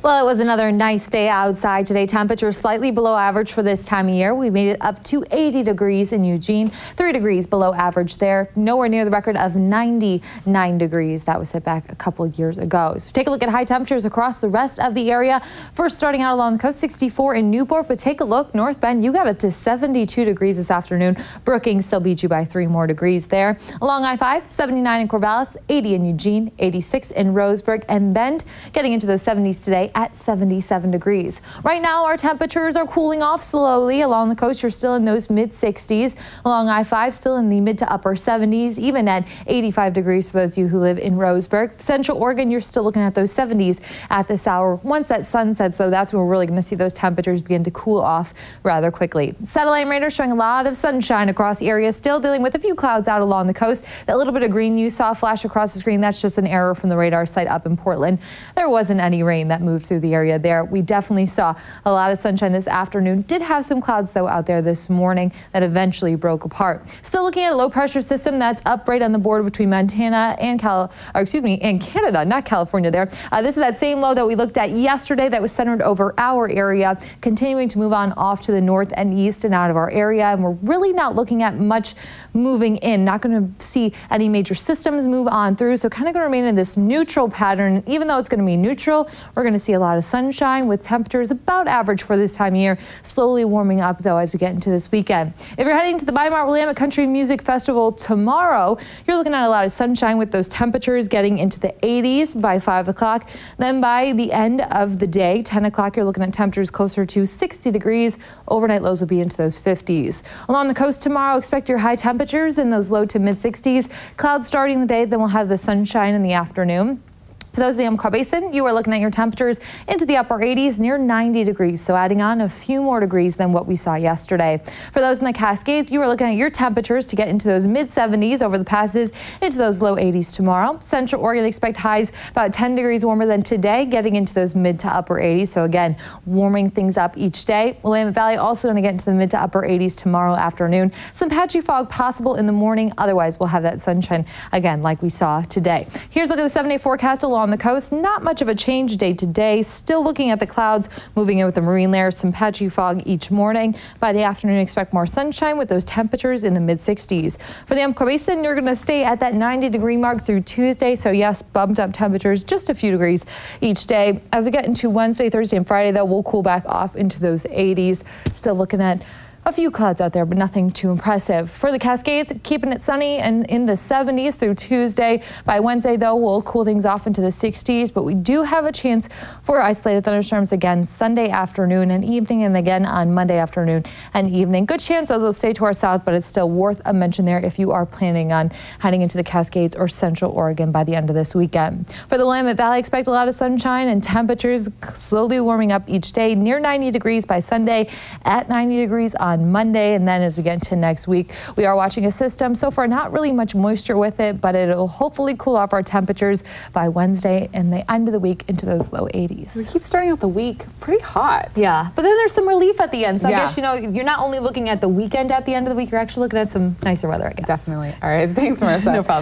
Well, it was another nice day outside today. Temperatures slightly below average for this time of year. We made it up to 80 degrees in Eugene, 3 degrees below average there. Nowhere near the record of 99 degrees that was set back a couple of years ago. So take a look at high temperatures across the rest of the area. First, starting out along the coast, 64 in Newport, but take a look, North Bend, you got up to 72 degrees this afternoon. Brookings still beat you by 3 more degrees there. Along I-5, 79 in Corvallis, 80 in Eugene, 86 in Roseburg, and Bend getting into those 70s today at 77 degrees. Right now, our temperatures are cooling off slowly. Along the coast, you're still in those mid-60s. Along I-5, still in the mid to upper 70s, even at 85 degrees for those of you who live in Roseburg. Central Oregon, you're still looking at those 70s at this hour. Once that sun sets, so that's when we're really going to see those temperatures begin to cool off rather quickly. Satellite radar showing a lot of sunshine across areas, still dealing with a few clouds out along the coast. That little bit of green you saw flash across the screen, that's just an error from the radar site up in Portland. There wasn't any rain that moved through the area there. We definitely saw a lot of sunshine this afternoon. Did have some clouds though out there this morning that eventually broke apart. Still looking at a low pressure system that's up right on the border between Montana and Canada, not California there. This is that same low that we looked at yesterday that was centered over our area, continuing to move on off to the north and east and out of our area. And we're really not looking at much moving in. Not going to see any major systems move on through. So kind of going to remain in this neutral pattern. Even though it's going to be neutral, we're going to see a lot of sunshine with temperatures about average for this time of year, slowly warming up though as we get into this weekend. If you're heading to the Weimar Willamette Country Music Festival tomorrow, you're looking at a lot of sunshine with those temperatures getting into the 80s by 5 o'clock. Then by the end of the day, 10 o'clock, you're looking at temperatures closer to 60 degrees. Overnight lows will be into those 50s. Along the coast tomorrow, expect your high temperatures in those low to mid 60s. Clouds starting the day, then we'll have the sunshine in the afternoon. For those of the Umpqua Basin, you are looking at your temperatures into the upper 80s, near 90 degrees, so adding on a few more degrees than what we saw yesterday. For those in the Cascades, you are looking at your temperatures to get into those mid-70s over the passes, into those low 80s tomorrow. Central Oregon, expect highs about 10 degrees warmer than today, getting into those mid to upper 80s, so again, warming things up each day. Willamette Valley also going to get into the mid to upper 80s tomorrow afternoon. Some patchy fog possible in the morning, otherwise we'll have that sunshine again like we saw today. Here's a look at the 7-day forecast along the coast. Not much of a change day to day. Still looking at the clouds moving in with the marine layer. Some patchy fog each morning. By the afternoon, expect more sunshine with those temperatures in the mid 60s. For the Umpqua Basin, you're going to stay at that 90-degree mark through Tuesday. So yes, bumped up temperatures just a few degrees each day. As we get into Wednesday, Thursday, and Friday, though, we'll cool back off into those 80s. Still looking at a few clouds out there, but nothing too impressive. For the Cascades, keeping it sunny and in the 70s through Tuesday. By Wednesday, though, we'll cool things off into the 60s, but we do have a chance for isolated thunderstorms again Sunday afternoon and evening, and again on Monday afternoon and evening. Good chance they'll stay to our south, but it's still worth a mention there if you are planning on heading into the Cascades or Central Oregon by the end of this weekend. For the Willamette Valley, expect a lot of sunshine and temperatures slowly warming up each day, near 90 degrees by Sunday, at 90 degrees on Monday, and then as we get into next week, we are watching a system. So far, not really much moisture with it, but it'll hopefully cool off our temperatures by Wednesday and the end of the week into those low 80s. We keep starting out the week pretty hot. Yeah, but then there's some relief at the end. So I guess, you know, you're not only looking at the weekend at the end of the week, you're actually looking at some nicer weather, I guess. Definitely. All right. Thanks, Marissa. No problem.